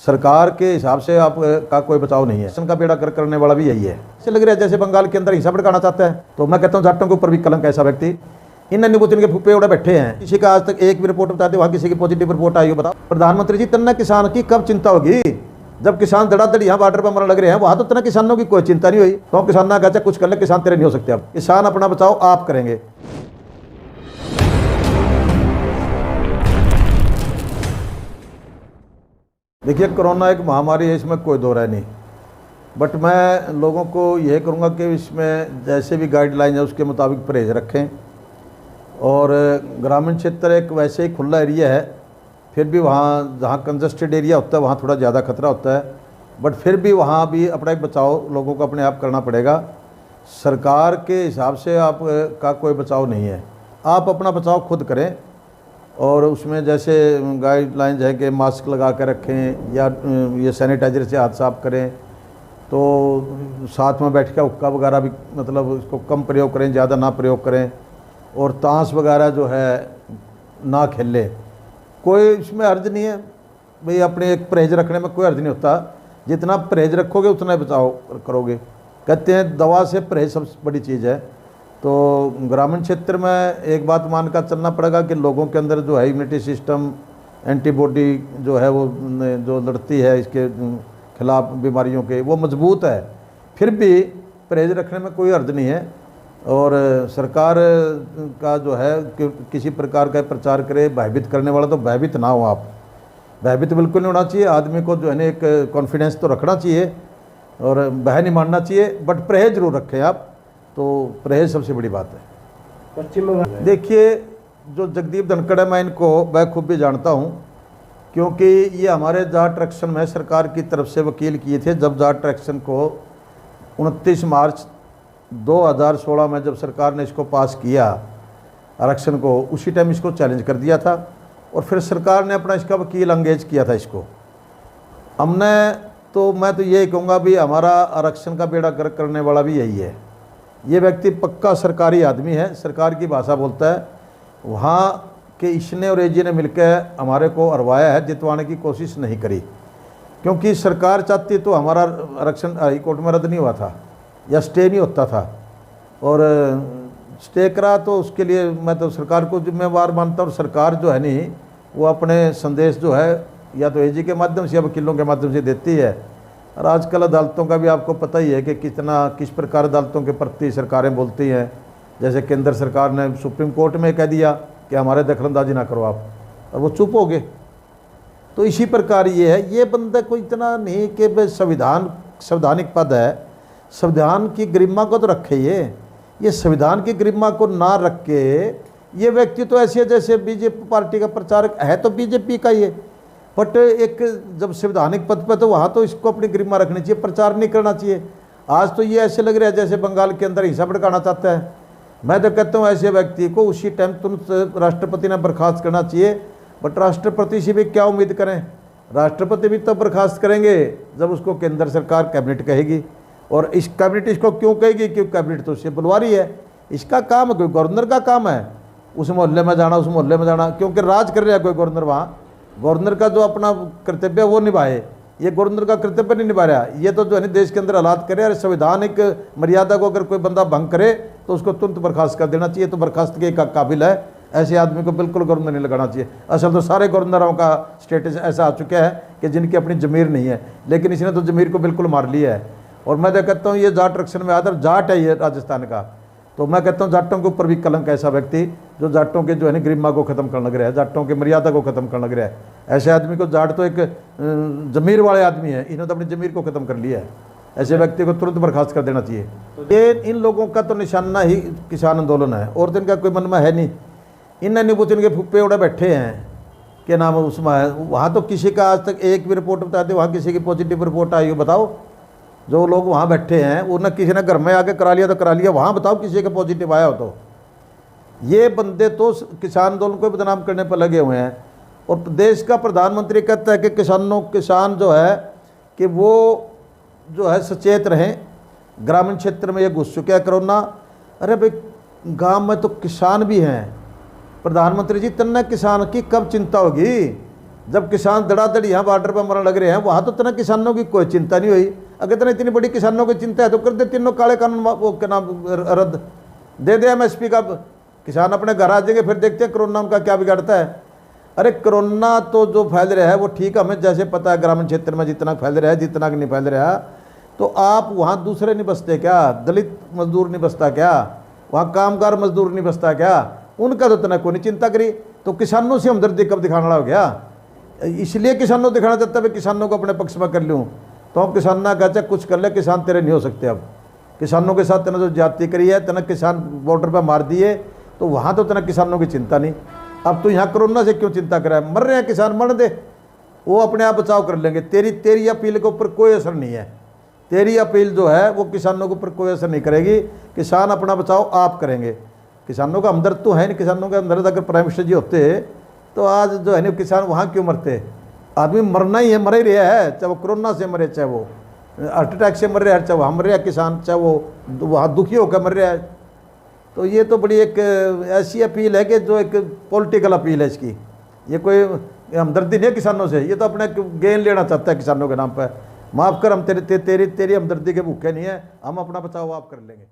सरकार के हिसाब से आप का कोई बचाव नहीं है। का बेड़ा कर करने वाला भी यही है। ऐसे लग रहा है जैसे बंगाल के अंदर हिंसा भड़काना चाहता है। तो मैं कहता हूँ जाटों के ऊपर भी कलंक ऐसा व्यक्ति इन निबुतिन के फुप्पे उड़े बैठे हैं। किसी का आज तक एक भी रिपोर्ट बताते वहाँ किसी की पॉजिटिव रिपोर्ट आई हो बताओ। प्रधानमंत्री जी तन्ना किसान की कब चिंता होगी? जब किसान धड़ाधड़ यहाँ बॉर्डर पर मरने लग रहे हैं वहाँ तो तना किसानों की कोई चिंता नहीं हुई। तो किसान ना कहते कुछ कर ले, किसान तेरे नहीं हो सकते। अब किसान अपना बचाव आप करेंगे। देखिए कोरोना एक महामारी है, इसमें कोई दो राय नहीं। बट मैं लोगों को यह करूँगा कि इसमें जैसे भी गाइडलाइन है उसके मुताबिक परहेज रखें। और ग्रामीण क्षेत्र एक वैसे ही खुला एरिया है, फिर भी वहाँ जहाँ कंजस्टेड एरिया होता है वहाँ थोड़ा ज़्यादा खतरा होता है। बट फिर भी वहाँ भी अपना एक बचाव लोगों को अपने आप करना पड़ेगा। सरकार के हिसाब से आप का कोई बचाव नहीं है, आप अपना बचाव खुद करें। और उसमें जैसे गाइडलाइंस है कि मास्क लगा कर रखें या ये सैनिटाइजर से हाथ साफ करें। तो साथ में बैठ के हुक्का वगैरह भी मतलब उसको कम प्रयोग करें, ज़्यादा ना प्रयोग करें। और ताश वगैरह जो है ना खेले। कोई इसमें अर्ज नहीं है भाई, अपने एक परहेज रखने में कोई अर्ज नहीं होता। जितना परहेज रखोगे उतना बचाव करोगे। कहते हैं दवा से परहेज सबसे बड़ी चीज़ है। तो ग्रामीण क्षेत्र में एक बात मानकर चलना पड़ेगा कि लोगों के अंदर जो है इम्यूनिटी सिस्टम, एंटीबॉडी जो है वो जो लड़ती है इसके खिलाफ बीमारियों के, वो मजबूत है। फिर भी परहेज रखने में कोई अर्ज नहीं है। और सरकार का जो है कि किसी प्रकार का प्रचार करे भयभीत करने वाला, तो भयभीत ना हो आप। भयभीत बिल्कुल नहीं होना चाहिए। आदमी को जो है ना एक कॉन्फिडेंस तो रखना चाहिए और भय नहीं मानना चाहिए। बट परहेज जरूर रखें आप, तो परहेज सबसे बड़ी बात है। पश्चिम बंगाल देखिए जो जगदीप धनखड़ है, मैं इनको बखूबी जानता हूँ क्योंकि ये हमारे जाट आरक्षण में सरकार की तरफ से वकील किए थे। जब जाट आरक्षण को 29 मार्च 2016 में जब सरकार ने इसको पास किया आरक्षण को, उसी टाइम इसको चैलेंज कर दिया था। और फिर सरकार ने अपना इसका वकील अंगेज किया था इसको। हमने तो मैं तो यही कहूँगा भी हमारा आरक्षण का बेड़ा गर्क करने वाला भी यही है। ये व्यक्ति पक्का सरकारी आदमी है, सरकार की भाषा बोलता है। वहाँ के इसने और एजी ने मिलकर हमारे को हरवाया है, जितवाने की कोशिश नहीं करी। क्योंकि सरकार चाहती तो हमारा आरक्षण हाई कोर्ट में रद्द नहीं हुआ था या स्टे नहीं होता था। और स्टे करा तो उसके लिए मैं तो सरकार को जिम्मेवार मानता हूँ। सरकार जो है नहीं वो अपने संदेश जो है या तो एजी के माध्यम से या वकीलों के माध्यम से देती है। और आजकल अदालतों का भी आपको पता ही है कि किस प्रकार अदालतों के प्रति सरकारें बोलती हैं। जैसे केंद्र सरकार ने सुप्रीम कोर्ट में कह दिया कि हमारे दखलंदाजी ना करो आप, और वो चुप हो गए। तो इसी प्रकार ये है, ये बंदा कोई इतना नहीं कि भाई संवैधानिक पद है, संविधान की गरिमा को तो रखे। ये संविधान की गरिमा को ना रख के ये व्यक्ति तो ऐसे है जैसे बीजेपी पार्टी का प्रचारक है, तो बीजेपी का ये। बट एक जब संवैधानिक पद पे तो वहाँ तो इसको अपनी गरिमा रखनी चाहिए, प्रचार नहीं करना चाहिए। आज तो ये ऐसे लग रहा है जैसे बंगाल के अंदर हिंसा भड़काना चाहता है। मैं तो कहता हूँ ऐसे व्यक्ति को उसी टाइम तुरंत राष्ट्रपति ने बर्खास्त करना चाहिए। बट राष्ट्रपति से भी क्या उम्मीद करें? राष्ट्रपति भी तो बर्खास्त करेंगे जब उसको केंद्र सरकार कैबिनेट कहेगी। और इस कैबिनेट इसको क्यों कहेगी? क्योंकि कैबिनेट तो उससे बुलवा रही है। इसका काम है, कोई गवर्नर का काम है उस मोहल्ले में जाना, उस मोहल्ले में जाना, क्योंकि राज कर रहा है कोई गवर्नर वहाँ। गवर्नर का जो अपना कर्तव्य वो निभाए, ये गवर्नर का कर्तव्य नहीं निभा रहा। ये तो जो है देश के अंदर हालात करे और संवैधानिक मर्यादा को अगर कोई बंदा भंग करे तो उसको तुरंत बर्खास्त कर देना चाहिए। तो बर्खास्त के काबिल है, ऐसे आदमी को बिल्कुल गवर्नर नहीं लगाना चाहिए। असल तो सारे गवर्नरों का स्टेटस ऐसा आ चुका है कि जिनकी अपनी ज़मीर नहीं है, लेकिन इसने तो ज़मीर को बिल्कुल मार लिया है। और मैं तो कहता हूँ ये जाट आरक्षण में आता है, जाट है ये राजस्थान का। तो मैं कहता हूँ जाटों के ऊपर भी कलंक ऐसा व्यक्ति जो जाटों के जो है ना गरिमा को ख़त्म करने लग रहा है, जाटों की मर्यादा को ख़त्म करने लग रहा है। ऐसे आदमी को, जाट तो एक ज़मीर वाले आदमी है, इन्होंने तो अपनी ज़मीर को ख़त्म कर लिया है। ऐसे व्यक्ति को तुरंत बर्खास्त कर देना चाहिए। ये इन लोगों का तो निशाना ही किसान आंदोलन है, और दिन का कोई मन में है नहीं। इन निबुतिन के फुप्पे उड़े बैठे हैं क्या नाम उसमें है। वहाँ तो किसी का आज तक एक भी रिपोर्ट बताते वहाँ किसी की पॉजिटिव रिपोर्ट आई हो बताओ? जो लोग वहाँ बैठे हैं वो न किसी ने घर में आके करा लिया तो करा लिया, वहाँ बताओ किसी का पॉजिटिव आया हो तो। ये बंदे तो किसान आंदोलन को बदनाम करने पर लगे हुए हैं। और देश का प्रधानमंत्री कहता है कि किसान जो है कि वो जो है सचेत रहें। ग्रामीण क्षेत्र में ये घुस चुका है कोरोना। अरे भाई गांव में तो किसान भी हैं। प्रधानमंत्री जी तन्ने किसान की कब चिंता होगी? जब किसान धड़ाधड़ यहाँ बॉर्डर पर मरने लग रहे हैं, वहाँ तो इतना किसानों की कोई चिंता नहीं हुई। अगर इतना इतनी बड़ी किसानों की चिंता है तो कर दे तीनों काले कानून वो क्या नाम रद्द दे दे MSP का, किसान अपने घर आ जाएंगे। फिर देखते हैं कोरोना उनका क्या बिगाड़ता है। अरे कोरोना तो जो फैल रहा है वो ठीक है, हमें जैसे पता है ग्रामीण क्षेत्र में जितना फैल रहा है, जितना नहीं फैल रहा, तो आप वहाँ दूसरे नहीं बसते क्या? दलित मजदूर नहीं बसता क्या? वहाँ कामगार मजदूर नहीं बसता क्या? उनका तो इतना कोई नहीं चिंता करी। तो किसानों से हमदर्दी कब दिखाना हो गया? इसलिए किसानों दिखाना चाहता है, किसानों को अपने पक्ष में कर लूँ। तो हम किसान ना कहते कुछ कर ले, किसान तेरे नहीं हो सकते। अब किसानों के साथ तेना जो जाति करी है, तेना किसान बॉर्डर पर मार दिए, तो वहाँ तो तेना किसानों की चिंता नहीं। अब तो यहाँ कोरोना से क्यों चिंता करा है? मर रहे हैं किसान, मरने दे, वो अपने आप बचाव कर लेंगे। तेरी अपील के ऊपर कोई असर नहीं है। तेरी अपील जो है वो किसानों के ऊपर कोई असर नहीं करेगी। किसान अपना बचाव आप करेंगे। किसानों का हमदर्द तो है नहीं। किसानों का हमदर्द अगर प्राइम मिनिस्टर जी होते तो आज जो है ना किसान वहाँ क्यों मरते? आदमी मरना ही है, मर ही रहा है, चाहे वो कोरोना से मरे, चाहे वो हार्ट अटैक से मर रहा है, चाहे वो हम मर रहा है किसान, चाहे वो वहाँ दुखी होकर मर रहा है। तो ये तो बड़ी एक ऐसी अपील है कि जो एक पॉलिटिकल अपील है इसकी। ये कोई हमदर्दी नहीं है किसानों से, ये तो अपने गेन लेना चाहता है किसानों के नाम पर। माफ़ कर, हम तेरी हमदर्दी के भूखे नहीं है, हम अपना बचाव आप कर लेंगे।